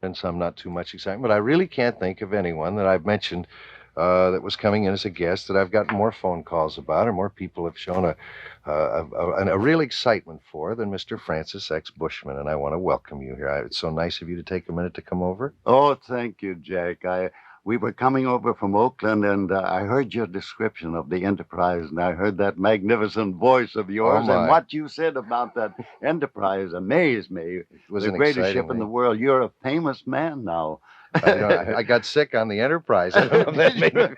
and some not too much excitement. But I really can't think of anyone that I've mentioned that was coming in as a guest that I've gotten more phone calls about, or more people have shown a real excitement for than Mr. Francis X. Bushman. And I want to welcome you here. It's so nice of you to take a minute to come over. Oh, thank you, Jack. We were coming over from Oakland, and I heard your description of the Enterprise, and I heard that magnificent voice of yours, and what you said about that Enterprise amazed me. It was the an greatest ship in the world. You're a famous man now. I got sick on the Enterprise. I don't know if that made me...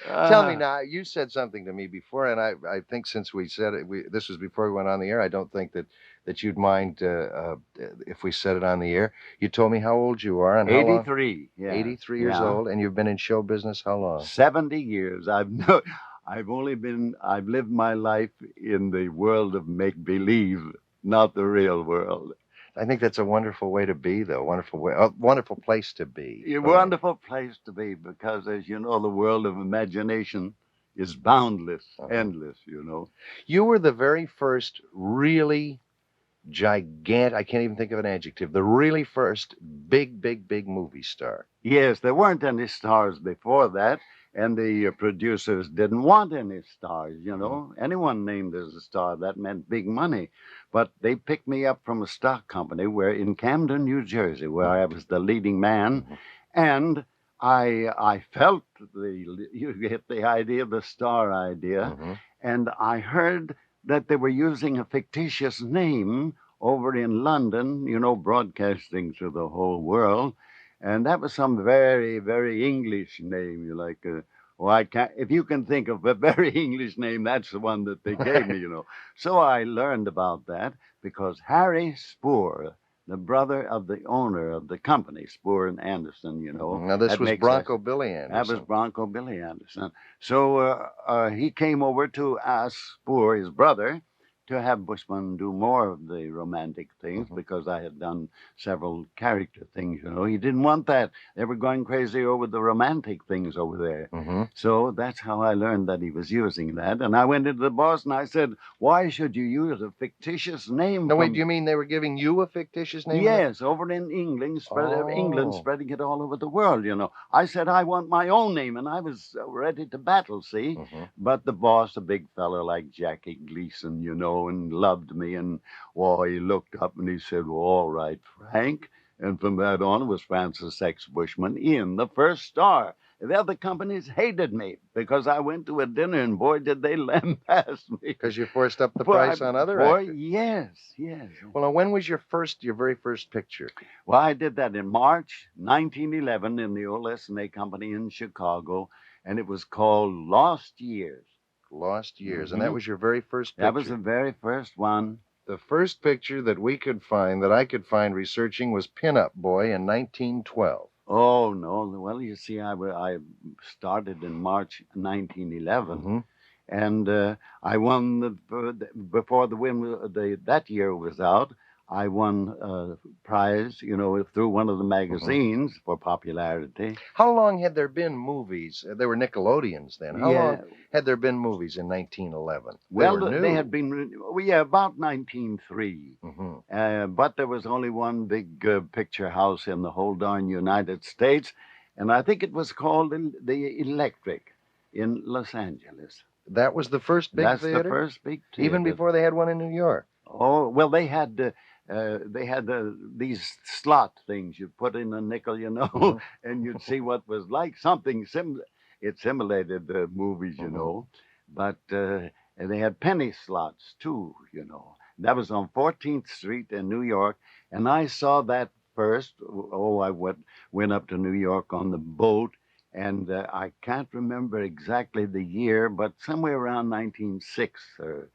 Tell me now, you said something to me before, and I think since we said it, this was before we went on the air, I don't think that you'd mind if we said it on the air. You told me how old you are and 83. How long? Yeah. 83 years old, and you've been in show business how long? 70 years. I've lived my life in the world of make-believe, not the real world. I think that's a wonderful way to be, though. Wonderful place to be. A wonderful place to be, because, as you know, the world of imagination is boundless, endless, you know. You were the very first really gigantic, I can't even think of an adjective, the really first big movie star. Yes, there weren't any stars before that, and the producers didn't want any stars, you know. Anyone named as a star, that meant big money. But they picked me up from a stock company in Camden, New Jersey, where I was the leading man, and I felt you get the idea, the star idea, and I heard that they were using a fictitious name over in London, you know, broadcasting to the whole world. And that was some very, very English name. You're like, I can't, if you can think of a very English name, that's the one that they gave me, you know. So I learned about that because Harry Spoor, the brother of the owner of the company, Spoor and Anderson, you know. Now, this was Bronco Billy Anderson. That was Bronco Billy Anderson. So he came over to ask Spoor, his brother, to have Bushman do more of the romantic things because I had done several character things, you know. He didn't want that. They were going crazy over the romantic things over there. So that's how I learned that he was using that. And I went into the boss and I said, why should you use a fictitious name? No, wait, do you mean they were giving you a fictitious name? Yes, over in England, spreading it all over the world, you know. I said, I want my own name, and I was ready to battle, see? But the boss, a big fellow like Jackie Gleason, you know, and loved me, and he looked up and he said, well, all right, Frank. And from that on, it was Francis X. Bushman in the first star. The other companies hated me because I went to a dinner, and boy, did they lambast me. Because you forced up the price on other actors. Yes. Well, now, when was your very first picture? Well, I did that in March 1911 in the old Essanay Company in Chicago, and it was called Lost Years. Lost Years, and that was your very first picture? That was the very first one. The first picture that I could find researching was Pin-Up Boy in 1912. Oh, no. Well, you see, I started in March 1911, and I won, before that year was out, I won a prize, you know, through one of the magazines for popularity. How long had there been movies? There were Nickelodeons then. How long had there been movies in 1911? They had been, about 1903. But there was only one big picture house in the whole darn United States, and I think it was called the Electric in Los Angeles. That was the first big theater? That's the first big theater. Even before they had one in New York? Oh, well, they had these slot things. You put in a nickel, you know, and you'd see what was like something similar. It simulated the movies, you know, but they had penny slots too, you know. That was on 14th Street in New York, and I saw that first. I went up to New York on the boat, and I can't remember exactly the year, but somewhere around 1906 or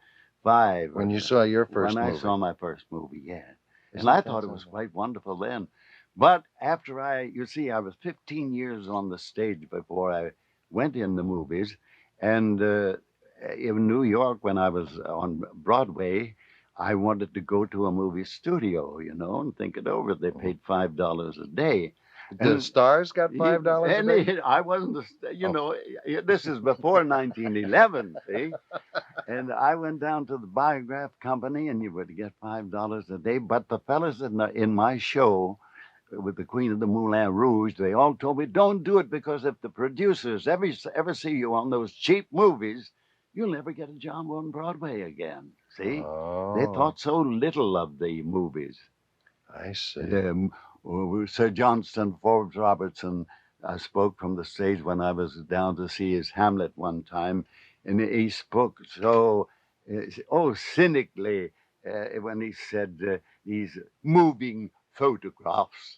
5. When you saw your first movie? When I saw my first movie, yeah. And I thought it was quite wonderful then. But after I was 15 years on the stage before I went in the movies. And in New York, when I was on Broadway, I wanted to go to a movie studio, you know, and think it over. They paid $5 a day. The stars got $5 a day? I wasn't, this is before 1911, see? And I went down to the Vitagraph company, and you would get $5 a day. But the fellas in my show, with the Queen of the Moulin Rouge, they all told me, don't do it, because if the producers ever see you on those cheap movies, you'll never get a job on Broadway again. See? They Oh, thought so little of the movies. I see. Sir Johnston Forbes Robertson, I spoke from the stage when I was down to see his Hamlet one time, and he spoke so, cynically when he said these moving photographs,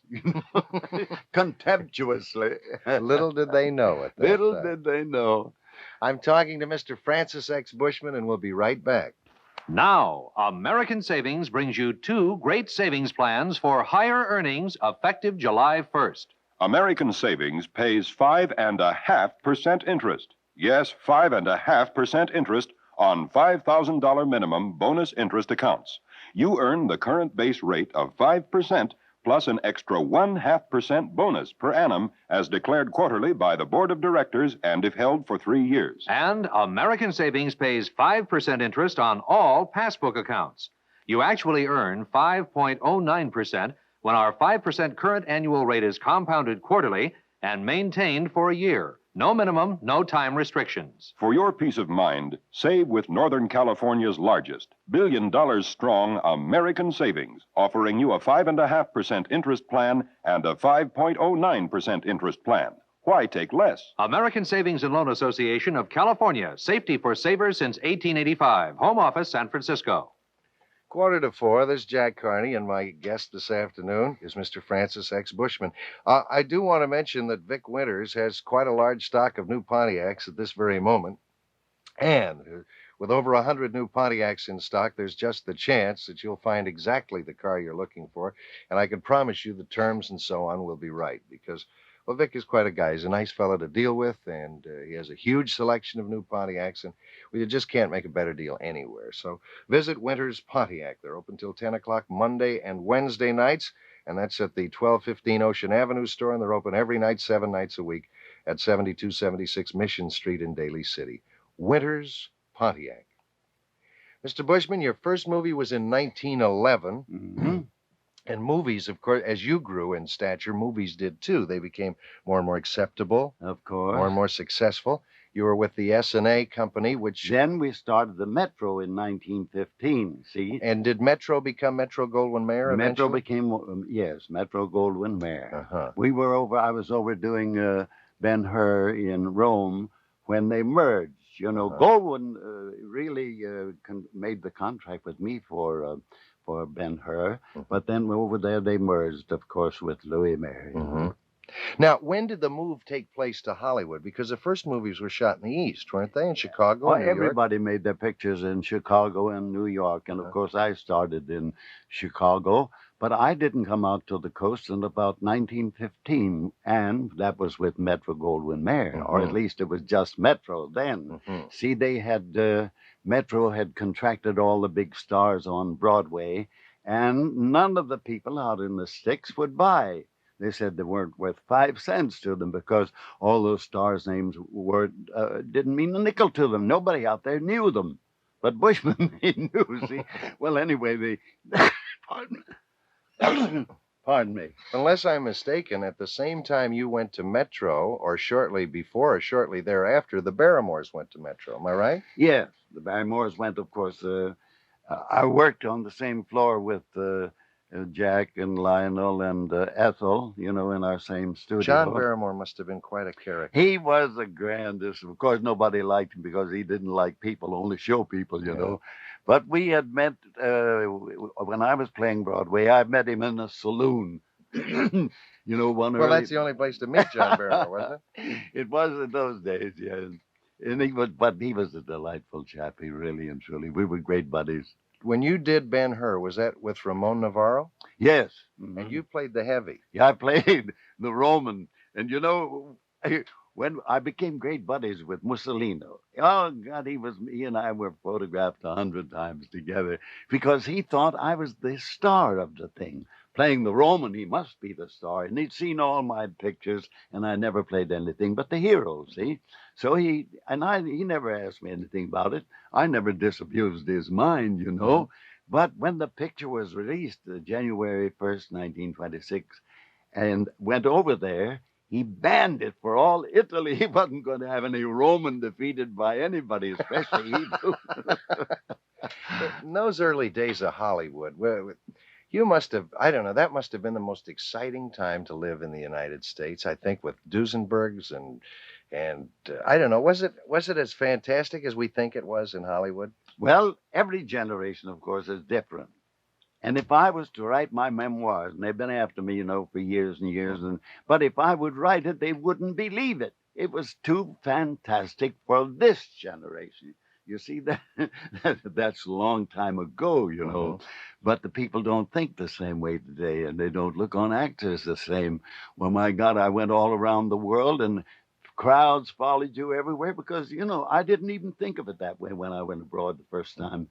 contemptuously. Little did they know at that Little time. did they know. I'm talking to Mr. Francis X. Bushman, and we'll be right back. Now, American Savings brings you two great savings plans for higher earnings effective July 1st. American Savings pays 5.5% interest. Yes, 5.5% interest on $5,000 minimum bonus interest accounts. You earn the current base rate of 5% plus an extra 0.5% bonus per annum as declared quarterly by the Board of Directors and if held for 3 years. And American Savings pays 5% interest on all passbook accounts. You actually earn 5.09% when our 5% current annual rate is compounded quarterly and maintained for a year. No minimum, no time restrictions. For your peace of mind, save with Northern California's largest, billion-dollar-strong American Savings, offering you a 5.5% interest plan and a 5.09% interest plan. Why take less? American Savings and Loan Association of California. Safety for savers since 1885. Home office, San Francisco. 3:45, this is Jack Carney, and my guest this afternoon is Mr. Francis X. Bushman. I do want to mention that Vic Winters has quite a large stock of new Pontiacs at this very moment. And with over 100 new Pontiacs in stock, there's just the chance that you'll find exactly the car you're looking for. And I can promise you the terms and so on will be right because, well, Vic is quite a guy. He's a nice fellow to deal with, and he has a huge selection of new Pontiacs, and you just can't make a better deal anywhere. So visit Winters Pontiac. They're open till 10 o'clock Monday and Wednesday nights, and that's at the 1215 Ocean Avenue store, and they're open every night, 7 nights a week at 7276 Mission Street in Daly City. Winters Pontiac. Mr. Bushman, your first movie was in 1911. Mm-hmm. And movies, of course, as you grew in stature, movies did too. They became more and more acceptable, Of course. more and more successful. You were with the Essanay Company, which... Then we started the Metro in 1915, see? And did Metro become Metro Goldwyn Mayer Metro eventually? became, yes, Metro Goldwyn Mayer. Uh-huh. I was over doing Ben-Hur in Rome when they merged. You know, Goldwyn really made the contract with me for Ben-Hur, but then over there they merged, of course, with Louis Mayer. Mm-hmm. Now, when did the move take place to Hollywood? Because the first movies were shot in the East, weren't they? In Chicago, and New York? Everybody made their pictures in Chicago and New York, and of course I started in Chicago, but I didn't come out to the coast until about 1915, and that was with Metro Goldwyn Mayer, or at least it was just Metro then. Mm-hmm. See, they had... Metro had contracted all the big stars on Broadway, and none of the people out in the sticks would buy. They said they weren't worth 5 cents to them because all those stars' names didn't mean a nickel to them. Nobody out there knew them. But Bushman, he knew, see. Well, anyway, Pardon me. Unless I'm mistaken, at the same time you went to Metro, or shortly before or shortly thereafter, the Barrymores went to Metro. Am I right? Yes, the Barrymores went, of course. I worked on the same floor with Jack and Lionel and Ethel, you know, in our same studio. John Barrymore must have been quite a character. He was the grandest. Of course, nobody liked him because he didn't like people, only show people, you know. But we had met, when I was playing Broadway, I met him in a saloon. You know, Well, that's the only place to meet John Barrymore, wasn't it? It was in those days, yes. And he was a delightful chap, he really and truly. We were great buddies. When you did Ben-Hur, was that with Ramon Navarro? Yes. And you played the heavy. Yeah, I played the Roman. And you know, when I became great buddies with Mussolino, oh, God, he and I were photographed 100 times together because he thought I was the star of the thing. Playing the Roman, he must be the star. And he'd seen all my pictures, and I never played anything but the hero, see? So he never asked me anything about it. I never disabused his mind, you know. But when the picture was released, January 1st, 1926, and went over there. He banned it for all Italy. He wasn't going to have any Roman defeated by anybody, especially Hebrew. In those early days of Hollywood, you must have, I don't know, that must have been the most exciting time to live in the United States, I think, with Duesenbergs and I don't know, was it as fantastic as we think it was in Hollywood? Well, every generation, of course, is different. And if I was to write my memoirs, and they've been after me, for years and years, but if I would write it, they wouldn't believe it. It was too fantastic for this generation. You see, that's a long time ago, But the people don't think the same way today, and they don't look on actors the same. Well, my God, I went all around the world, and crowds followed you everywhere because, I didn't even think of it that way when I went abroad the first time.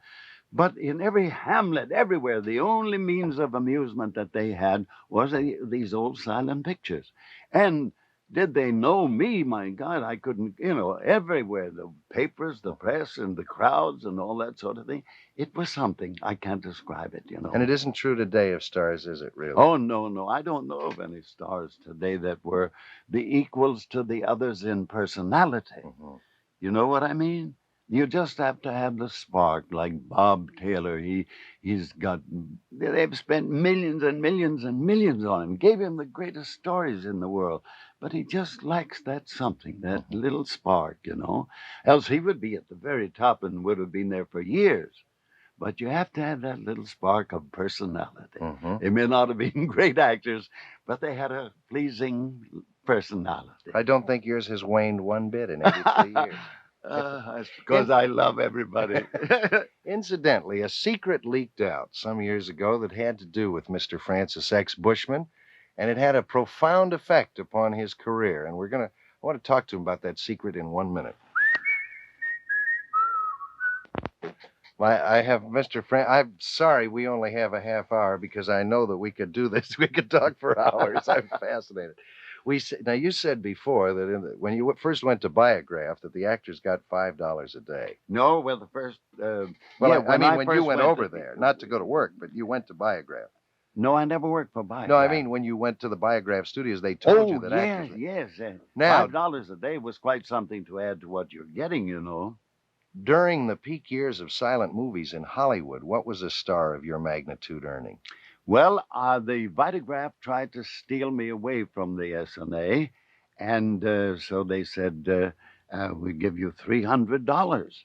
But in every hamlet, everywhere, the only means of amusement that they had was these old silent pictures. And did they know me? My God, I couldn't, everywhere, the papers, the press, and the crowds and all that sort of thing. It was something. I can't describe it, And it isn't true today of stars, is it, really? Oh, no. I don't know of any stars today that were the equals to the others in personality. Mm-hmm. You know what I mean? You just have to have the spark, like Bob Taylor. They've spent millions and millions and millions on him, gave him the greatest stories in the world. But he just lacks that something, that little spark, Else he would be at the very top and would have been there for years. But you have to have that little spark of personality. Mm-hmm. They may not have been great actors, but they had a pleasing personality. I don't think yours has waned one bit in every 3 years. That's because I love everybody. Incidentally, a secret leaked out some years ago that had to do with Mr. Francis X. Bushman, and it had a profound effect upon his career. And I want to talk to him about that secret in 1 minute. I have Mr. I'm sorry we only have a half hour because I know that we could do this. We could talk for hours. I'm fascinated. Now, you said before that when you first went to Vitagraph that the actors got $5 a day. No, well, the first... when you went over there, not to go to work, but you went to Vitagraph. No, I never worked for Vitagraph. No, I mean, when you went to the Vitagraph Studios, they told you that actors... Yes. Now, $5 a day was quite something to add to what you're getting, During the peak years of silent movies in Hollywood, what was a star of your magnitude earning? Well, the Vitagraph tried to steal me away from the Essanay, and so they said, we give you $300.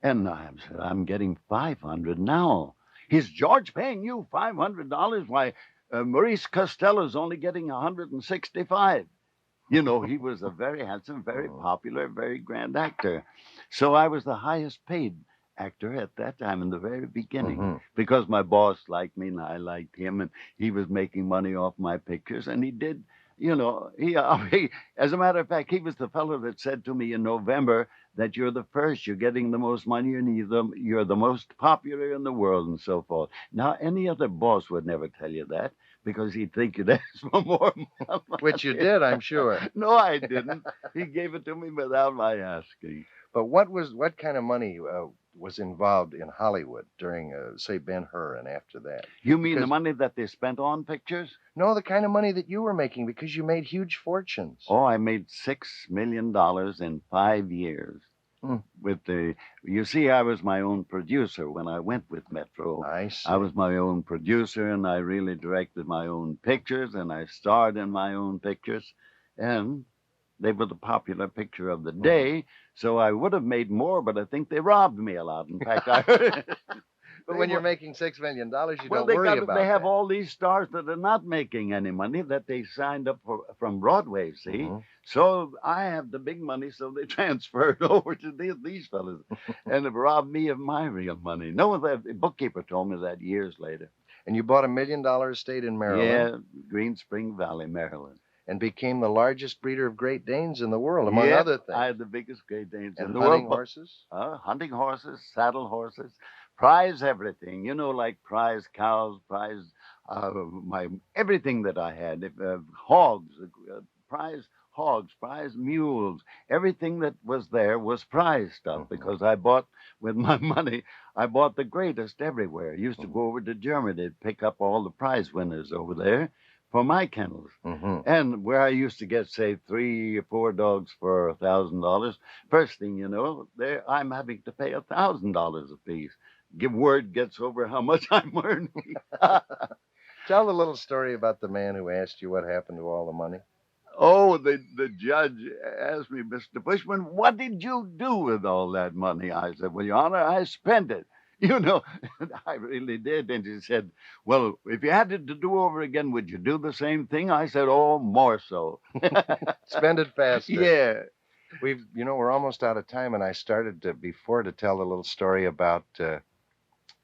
And I said, I'm getting $500 now. Is George paying you $500? Why, Maurice Costello's only getting $165. He was a very handsome, very popular, very grand actor. So I was the highest paid actor at that time in the very beginning because my boss liked me and I liked him, and he was making money off my pictures, and he did, he as a matter of fact, he was the fellow that said to me in November that you're the first, you're getting the most money, and you're the most popular in the world, and so forth. Now, any other boss would never tell you that because he'd think you'd ask for more money. Which you did, I'm sure. No, I didn't. He gave it to me without my asking. But what kind of money was involved in Hollywood during, say, Ben-Hur and after that? You mean the money that they spent on pictures? No, the kind of money that you were making because you made huge fortunes. Oh, I made $6 million in 5 years. You see, I was my own producer when I went with Metro. I see. I was my own producer, and I really directed my own pictures, and I starred in my own pictures. And they were the popular picture of the day, so I would have made more, but I think they robbed me a lot. In fact, But when you're making $6 million, you well, don't worry about they have that. all these stars that are not making any money that they signed up for from Broadway, see? So I have the big money, so they transferred over to these fellas and have robbed me of my real money. No, the bookkeeper told me that years later. And you bought $1 million estate in Maryland. Yeah, Green Spring Valley, Maryland. And became the largest breeder of Great Danes in the world, among other things. I had the biggest Great Danes in the hunting world. Horses? Hunting horses, saddle horses, prize everything. Like prize cows, prize everything that I had. Hogs, prize mules. Everything that was there was prize stuff because I bought, with my money, I bought the greatest everywhere. I used to go over to Germany to pick up all the prize winners over there for my kennels. Mm-hmm. And where I used to get, say, 3 or 4 dogs for $1,000, first thing you know, there I'm having to pay $1,000 a piece. Word gets over how much I'm earning. Tell the little story about the man who asked you what happened to all the money. Oh, the judge asked me, Mr. Bushman, what did you do with all that money? I said, well, Your Honor, I spent it. You know, I really did. And he said, well, if you had it to do over again, would you do the same thing? I said, oh, more so. Spend it faster. Yeah. We're almost out of time, and I started before to tell a little story about,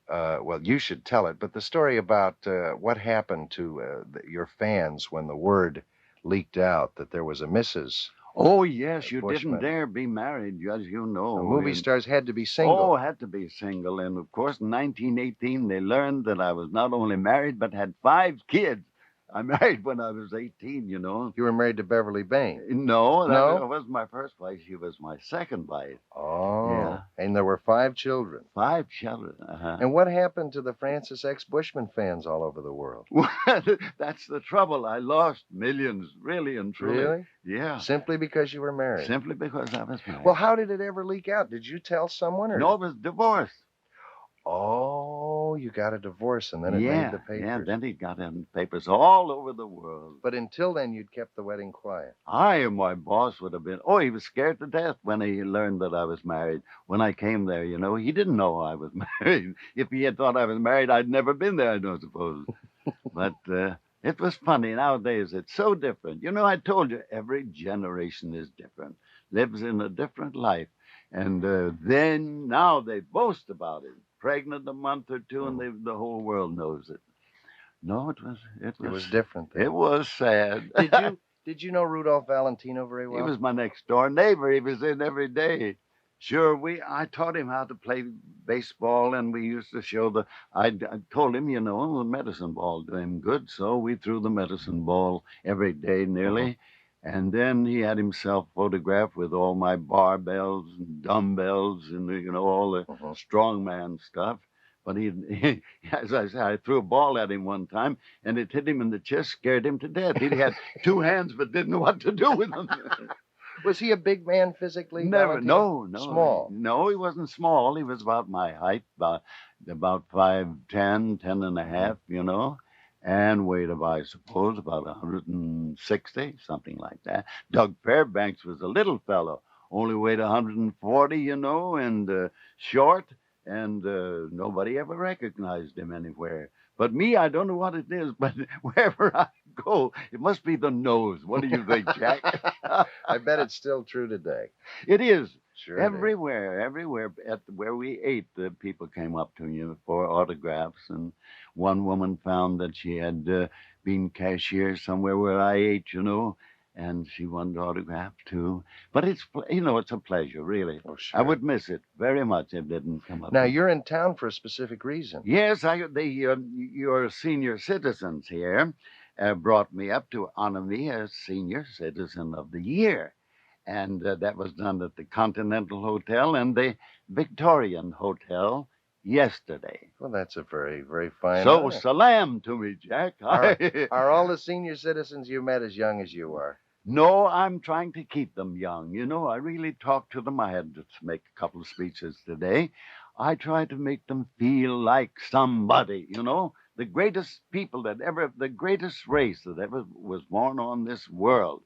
well, you should tell it, but the story about what happened to your fans when the word leaked out that there was a Mrs. Oh, yes, you Bushman. didn't dare be married, as you know. The movie And- stars had to be single. Oh, had to be single. And of course, in 1918, they learned that I was not only married, but had 5 kids. I married when I was 18, you know. You were married to Beverly Bain. No, No? that wasn't my first wife. She was my second wife. Oh. Yeah. And there were 5 children. 5 children. Uh-huh. And what happened to the Francis X. Bushman fans all over the world? Well, that's the trouble. I lost millions, really and truly. Really? Yeah. Simply because you were married? Simply because I was married. Well, how did it ever leak out? Did you tell someone? Or No, it was divorce. Oh, you got a divorce, and then it made the papers. Yeah, then it got in the papers all over the world. But until then, you'd kept the wedding quiet. My boss would have been, he was scared to death when he learned that I was married. When I came there, you know, he didn't know I was married. If he had thought I was married, I'd never been there, I don't suppose. But it was funny. Nowadays, it's so different. You know, I told you, every generation is different, lives in a different life. And then now they boast about it. Pregnant a month or two, and the whole world knows it. No, it was different then. It was sad. Did you know Rudolph Valentino very well? He was my next door neighbor. He was in every day. Sure, I taught him how to play baseball, and we used to show I told him, you know, the medicine ball do him good, so we threw the medicine ball every day nearly. And then he had himself photographed with all my barbells and dumbbells and, you know, all the strongman stuff. But he, as I said, I threw a ball at him one time, and it hit him in the chest, scared him to death. He had 2 hands, but didn't know what to do with them. Was he a big man physically? Never. Valentino? No. Small? No, he wasn't small. He was about my height, about 5'10", 10 and a half, you know. And weighed, I suppose, about 160, something like that. Doug Fairbanks was a little fellow, only weighed 140, you know, and short, and nobody ever recognized him anywhere. But me, I don't know what it is, but wherever I go, it must be the nose. What do you think, Jack? I bet it's still true today. It is. Sure. Everywhere where we ate, the people came up to you for autographs. And one woman found that she had been cashier somewhere where I ate, you know, and she wanted to autograph too. But it's a pleasure, really. Oh, sure. I would miss it very much if it didn't come up. Now, you're in town for a specific reason. Yes, your senior citizens here brought me up to honor me as Senior Citizen of the Year. And that was done at the Continental Hotel and the Victorian Hotel yesterday. Well, that's a very, very fine So, honor. salam to me, Jack. Are all the senior citizens you met as young as you are? No, I'm trying to keep them young. You know, I really talked to them. I had to make a couple of speeches today. I try to make them feel like somebody, you know. The greatest the greatest race that ever was born on this world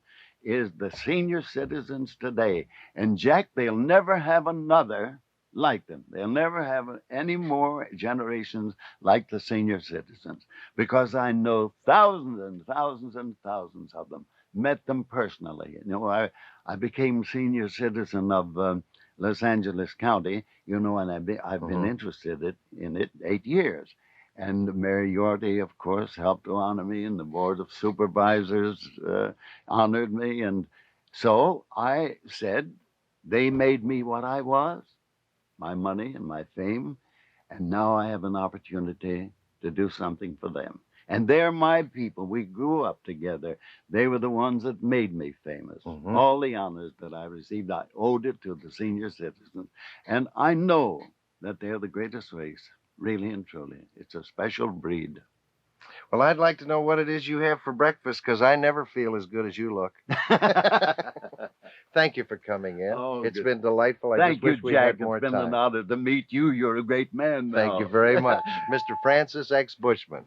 is the senior citizens today. And, Jack, they'll never have another like them. They'll never have any more generations like the senior citizens, because I know thousands and thousands and thousands of them, met them personally. You know, I became senior citizen of Los Angeles County, you know, and I've been interested in it 8 years. And Mayor Yorty, of course, helped to honor me, and the Board of Supervisors honored me. And so I said, they made me what I was, my money and my fame, and now I have an opportunity to do something for them. And they're my people. We grew up together. They were the ones that made me famous. All the honors that I received, I owed it to the senior citizens. And I know that they're the greatest race. Really and truly. It's a special breed. Well, I'd like to know what it is you have for breakfast, because I never feel as good as you look. Thank you for coming in. Oh, It's good. been delightful. I Thank just you, wish we Jack. had more It's been time. an honor to meet you. You're a great man now. Thank you very much. Mr. Francis X. Bushman.